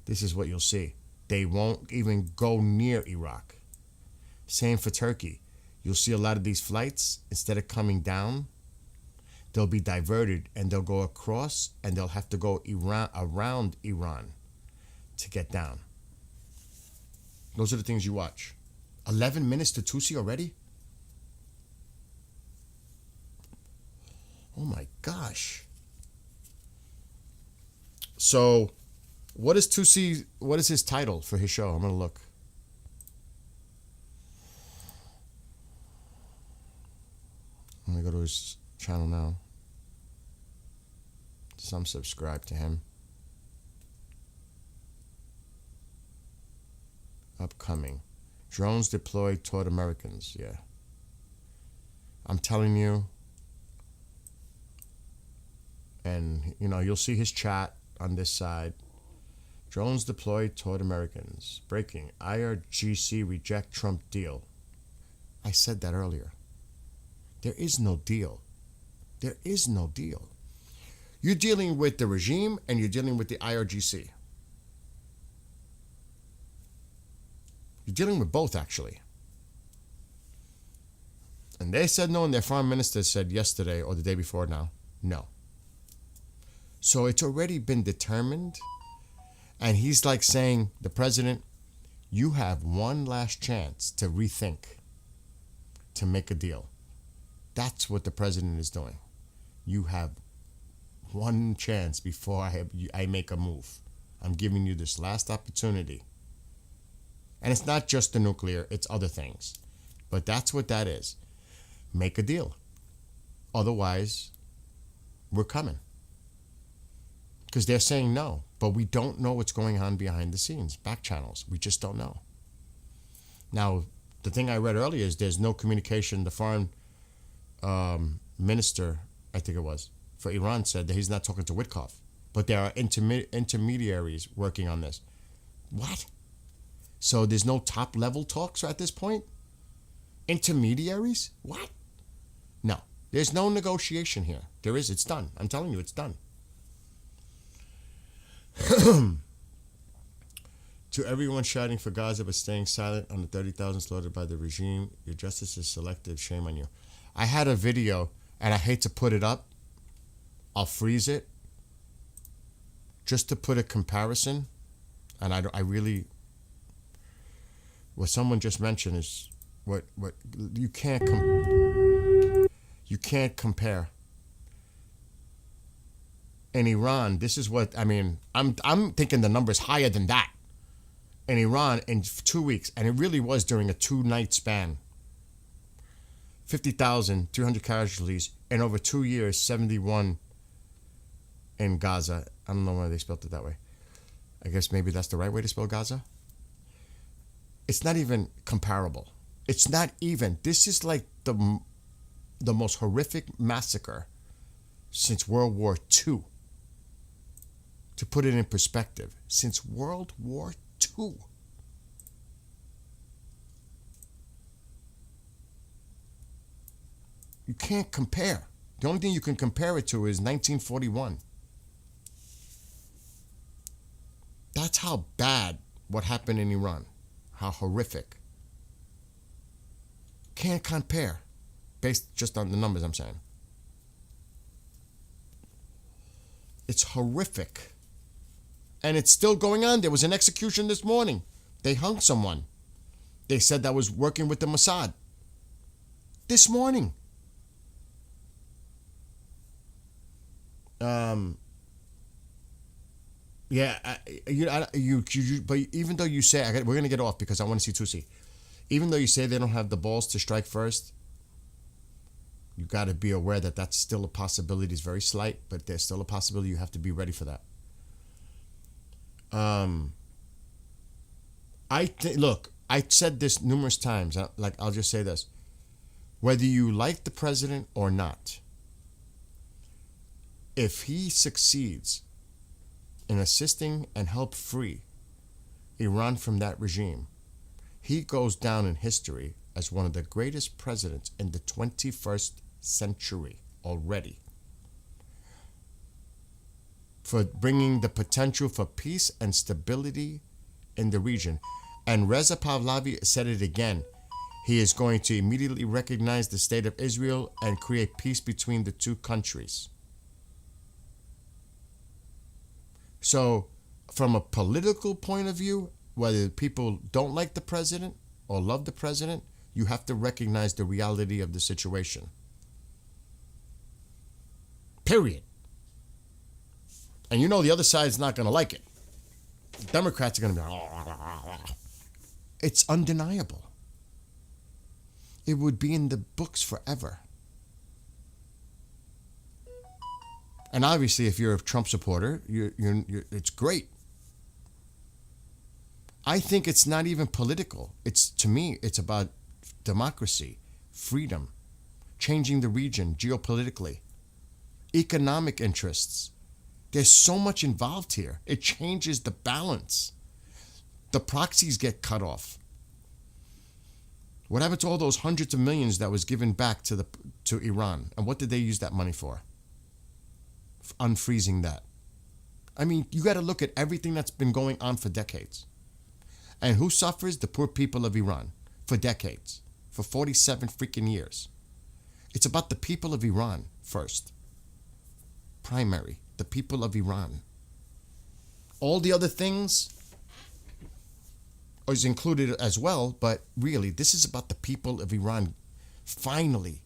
This is what you'll see. They won't even go near Iraq. Same for Turkey. You'll see a lot of these flights, instead of coming down, they'll be diverted and they'll go across and they'll have to go around Iran to get down. Those are the things you watch. 11 minutes to Tutsi already? Oh my gosh. So, what is his title for his show? I'm going to look. I'm going to go to his channel now. Some subscribe to him. Upcoming. Drones deployed toward Americans. Yeah. I'm telling you. And, you know, you'll see his chat on this side. Drones deployed toward Americans. Breaking. IRGC reject Trump deal. I said that earlier. There is no deal. There is no deal. You're dealing with the regime and you're dealing with the IRGC. You're dealing with both, actually. And they said no, and their foreign minister said yesterday or the day before now, no. So it's already been determined. And he's like saying, the president, you have one last chance to rethink, to make a deal. That's what the president is doing. You have one chance before I make a move. I'm giving you this last opportunity. And it's not just the nuclear, it's other things. But that's what that is. Make a deal. Otherwise, we're coming. Because they're saying no, but we don't know what's going on behind the scenes, back channels. We just don't know. Now, the thing I read earlier is there's no communication. The foreign minister, I think it was, for Iran said that he's not talking to Witkoff, but there are intermediaries working on this. What? So there's no top-level talks at this point? Intermediaries? What? No. There's no negotiation here. There is. It's done. I'm telling you, it's done. To everyone shouting for Gaza but staying silent on the 30,000 slaughtered by the regime, your justice is selective. Shame on you. I had a video, and I hate to put it up. I'll freeze it just to put a comparison. And I really, what someone just mentioned is what you can't compare. In Iran, this is what I mean. I'm thinking the number's higher than that. In Iran, in 2 weeks, and it really was during a 2-night span, 50,000, 300 casualties, and over 2 years, 71 in Gaza. I don't know why they spelled it that way. I guess maybe that's the right way to spell Gaza. It's not even comparable. It's not even. This is like the most horrific massacre since World War II. To put it in perspective, since World War II. You can't compare. The only thing you can compare it to is 1941. That's how bad what happened in Iran. How horrific. Can't compare. Based just on the numbers I'm saying. It's horrific. And it's still going on. There was an execution this morning. They hung someone. They said that was working with the Mossad. This morning. But even though you say, we're going to get off because I want to see Tutsi. Even though you say they don't have the balls to strike first, you got to be aware that that's still a possibility. It's very slight, but there's still a possibility. You have to be ready for that. Look, I said this numerous times. I'll just say this. Whether you like the president or not, if he succeeds in assisting and help free Iran from that regime, he goes down in history as one of the greatest presidents in the 21st century already, for bringing the potential for peace and stability in the region. And Reza Pahlavi said it again. He is going to immediately recognize the state of Israel and create peace between the two countries. So, from a political point of view, whether people don't like the president or love the president, you have to recognize the reality of the situation. Period. And you know the other side's not going to like it. Democrats are going to be like, it's undeniable. It would be in the books forever. And obviously, if you're a Trump supporter, you're it's great. I think it's not even political. To me, it's about democracy, freedom, changing the region geopolitically, economic interests. There's so much involved here. It changes the balance. The proxies get cut off. What happened to all those hundreds of millions that was given back to Iran? And what did they use that money for? Unfreezing that. I mean, you got to look at everything that's been going on for decades. And who suffers? The poor people of Iran for decades, for 47 freaking years. It's about the people of Iran first. Primary, the people of Iran. All the other things is included as well, but really, this is about the people of Iran finally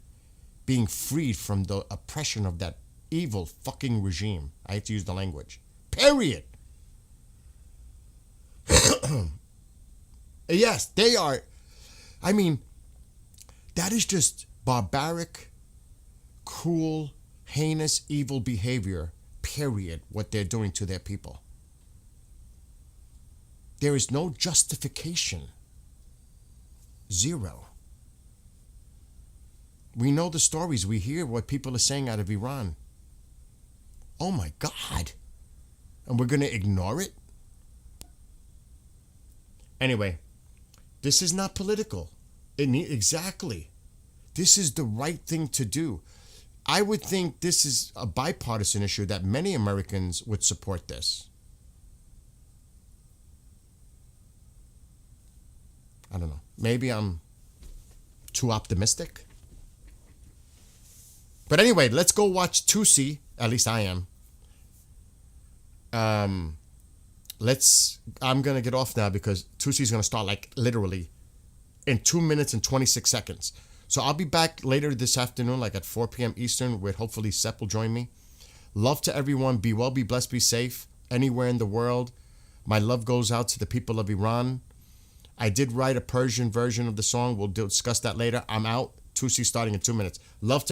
being freed from the oppression of that evil fucking regime. I hate to use the language. Period. Yes, they are. I mean, that is just barbaric, cruel, heinous, evil behavior, period, what they're doing to their people. There is no justification. Zero. We know the stories. We hear what people are saying out of Iran. Oh my God. And we're going to ignore it? Anyway, this is not political. Exactly. This is the right thing to do. I would think this is a bipartisan issue that many Americans would support this. I don't know. Maybe I'm too optimistic. But anyway, let's go watch Tootsie. At least I am. I'm gonna get off now because Tootie's gonna start like literally in 2 minutes and 26 seconds. So I'll be back later this afternoon, like at 4 p.m. Eastern, where hopefully Sepp will join me. Love to everyone. Be well, be blessed, be safe. Anywhere in the world. My love goes out to the people of Iran. I did write a Persian version of the song. We'll discuss that later. I'm out. Tootsie starting in 2 minutes. Love to